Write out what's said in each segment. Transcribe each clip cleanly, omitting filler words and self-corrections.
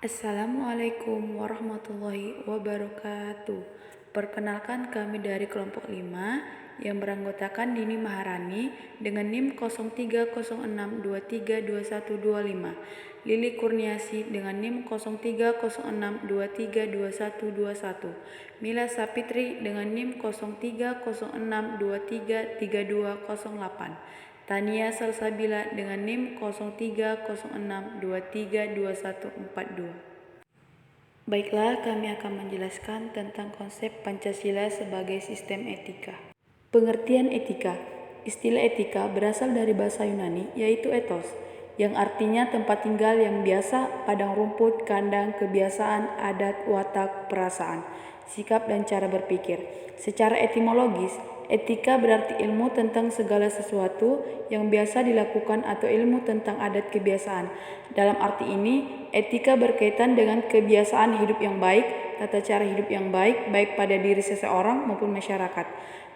Assalamualaikum warahmatullahi wabarakatuh. Perkenalkan kami dari kelompok 5 yang beranggotakan Dini Maharani dengan NIM 0306232125, Lili Kurniasi dengan NIM 0306232121, Mila Sapitri dengan NIM 0306233208, Tania Salsabila dengan NIM 0306232142. Baiklah, kami akan menjelaskan tentang konsep Pancasila sebagai sistem etika. Pengertian etika. Istilah etika berasal dari bahasa Yunani, yaitu ethos, yang artinya tempat tinggal yang biasa, padang rumput, kandang, kebiasaan, adat, watak, perasaan, sikap, dan cara berpikir. Secara etimologis, etika berarti ilmu tentang segala sesuatu yang biasa dilakukan atau ilmu tentang adat kebiasaan. Dalam arti ini, etika berkaitan dengan kebiasaan hidup yang baik, tata cara hidup yang baik, baik pada diri seseorang maupun masyarakat.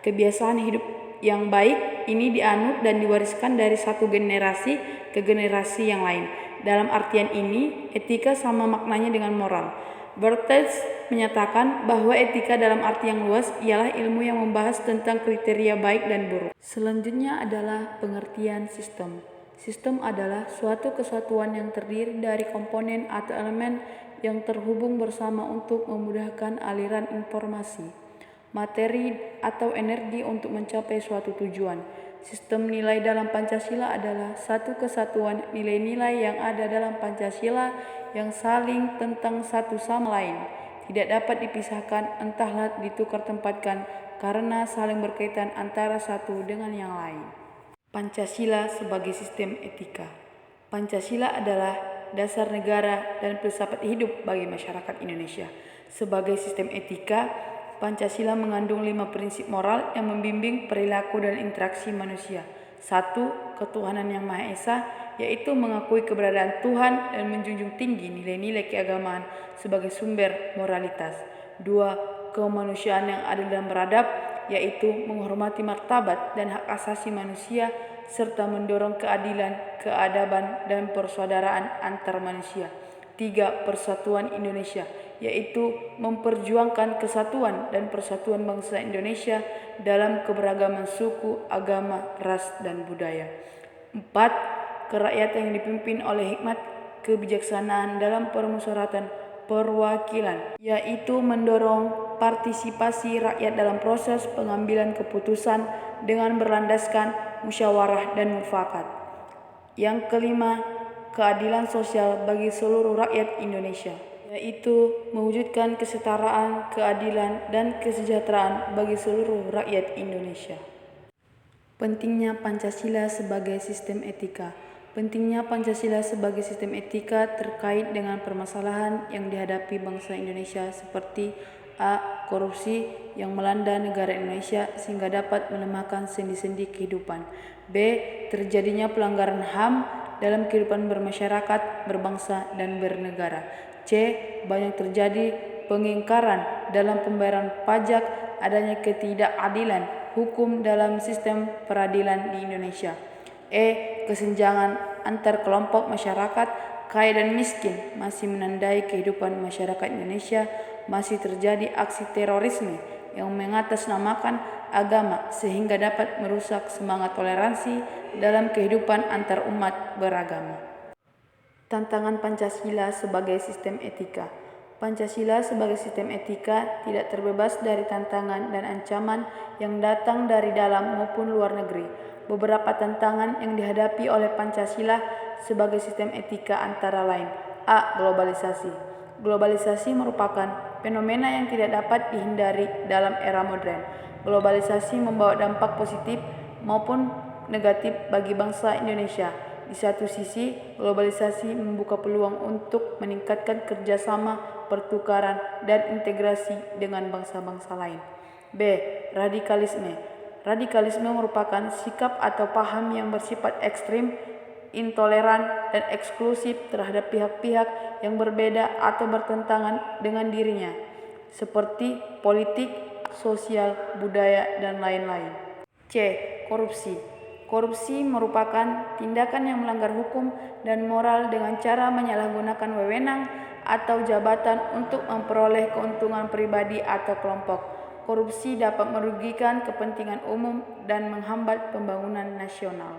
Kebiasaan hidup yang baik ini dianut dan diwariskan dari satu generasi ke generasi yang lain. Dalam artian ini, etika sama maknanya dengan moral. Bertels menyatakan bahwa etika dalam arti yang luas ialah ilmu yang membahas tentang kriteria baik dan buruk. Selanjutnya adalah pengertian sistem. Sistem adalah suatu kesatuan yang terdiri dari komponen atau elemen yang terhubung bersama untuk memudahkan aliran informasi, materi, atau energi untuk mencapai suatu tujuan. Sistem nilai dalam Pancasila adalah satu kesatuan nilai-nilai yang ada dalam Pancasila yang saling tentang satu sama lain, tidak dapat dipisahkan, entahlah ditukar tempatkan, karena saling berkaitan antara satu dengan yang lain. Pancasila sebagai sistem etika. Pancasila adalah dasar negara dan filsafat hidup bagi masyarakat Indonesia. Sebagai sistem etika, Pancasila mengandung 5 prinsip moral yang membimbing perilaku dan interaksi manusia. 1. Ketuhanan yang Maha Esa, yaitu mengakui keberadaan Tuhan dan menjunjung tinggi nilai-nilai keagamaan sebagai sumber moralitas. 2. Kemanusiaan yang adil dan beradab, yaitu menghormati martabat dan hak asasi manusia serta mendorong keadilan, keadaban, dan persaudaraan antar manusia. 3. Persatuan Indonesia, yaitu memperjuangkan kesatuan dan persatuan bangsa Indonesia dalam keberagaman suku, agama, ras, dan budaya. 4. Kerakyatan yang dipimpin oleh hikmat kebijaksanaan dalam permusyawaratan perwakilan, yaitu mendorong partisipasi rakyat dalam proses pengambilan keputusan dengan berlandaskan musyawarah dan mufakat. Yang kelima, keadilan sosial bagi seluruh rakyat Indonesia, yaitu mewujudkan kesetaraan, keadilan, dan kesejahteraan bagi seluruh rakyat Indonesia. Pentingnya Pancasila sebagai sistem etika. Pentingnya Pancasila sebagai sistem etika terkait dengan permasalahan yang dihadapi bangsa Indonesia seperti A. Korupsi yang melanda negara Indonesia sehingga dapat melemahkan sendi-sendi kehidupan. B. Terjadinya pelanggaran HAM dalam kehidupan bermasyarakat, berbangsa, dan bernegara. C. Banyak terjadi pengingkaran dalam pembayaran pajak, adanya ketidakadilan hukum dalam sistem peradilan di Indonesia. E. Kesenjangan antar kelompok masyarakat kaya dan miskin masih menandai kehidupan masyarakat Indonesia. Masih terjadi aksi terorisme yang mengatasnamakan agama sehingga dapat merusak semangat toleransi dalam kehidupan antar umat beragama. Tantangan Pancasila sebagai sistem etika. Pancasila sebagai sistem etika tidak terbebas dari tantangan dan ancaman yang datang dari dalam maupun luar negeri. Beberapa tantangan yang dihadapi oleh Pancasila sebagai sistem etika antara lain: A. Globalisasi. Globalisasi merupakan fenomena yang tidak dapat dihindari dalam era modern. Globalisasi membawa dampak positif maupun negatif bagi bangsa Indonesia. Di satu sisi, globalisasi membuka peluang untuk meningkatkan kerjasama, pertukaran, dan integrasi dengan bangsa-bangsa lain. B. Radikalisme. Radikalisme merupakan sikap atau paham yang bersifat ekstrim, intoleran, dan eksklusif terhadap pihak-pihak yang berbeda atau bertentangan dengan dirinya, seperti politik, sosial, budaya, dan lain-lain. C. Korupsi. Korupsi merupakan tindakan yang melanggar hukum dan moral dengan cara menyalahgunakan wewenang atau jabatan untuk memperoleh keuntungan pribadi atau kelompok. Korupsi dapat merugikan kepentingan umum dan menghambat pembangunan nasional.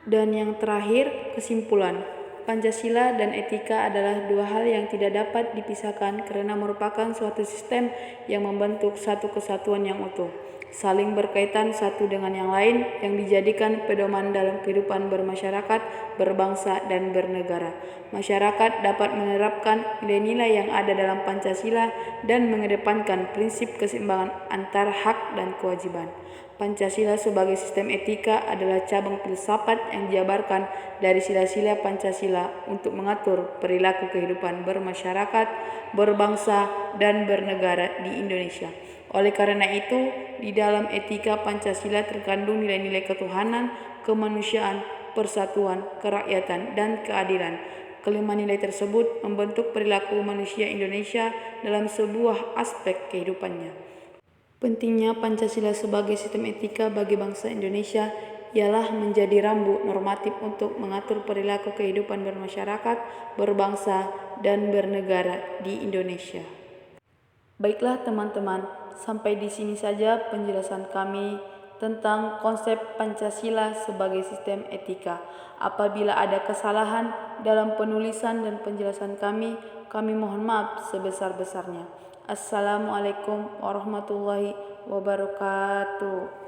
Dan yang terakhir, kesimpulan. Pancasila dan etika adalah dua hal yang tidak dapat dipisahkan karena merupakan suatu sistem yang membentuk satu kesatuan yang utuh, saling berkaitan satu dengan yang lain, yang dijadikan pedoman dalam kehidupan bermasyarakat, berbangsa, dan bernegara. Masyarakat dapat menerapkan nilai-nilai yang ada dalam Pancasila dan mengedepankan prinsip keseimbangan antara hak dan kewajiban. Pancasila sebagai sistem etika adalah cabang filsafat yang dijabarkan dari sila-sila Pancasila untuk mengatur perilaku kehidupan bermasyarakat, berbangsa, dan bernegara di Indonesia. Oleh karena itu, di dalam etika Pancasila terkandung nilai-nilai ketuhanan, kemanusiaan, persatuan, kerakyatan, dan keadilan. Kelima nilai tersebut membentuk perilaku manusia Indonesia dalam sebuah aspek kehidupannya. Pentingnya Pancasila sebagai sistem etika bagi bangsa Indonesia ialah menjadi rambu normatif untuk mengatur perilaku kehidupan bermasyarakat, berbangsa, dan bernegara di Indonesia. Baiklah teman-teman, sampai di sini saja penjelasan kami tentang konsep Pancasila sebagai sistem etika. Apabila ada kesalahan dalam penulisan dan penjelasan kami mohon maaf sebesar-besarnya. Assalamualaikum warahmatullahi wabarakatuh.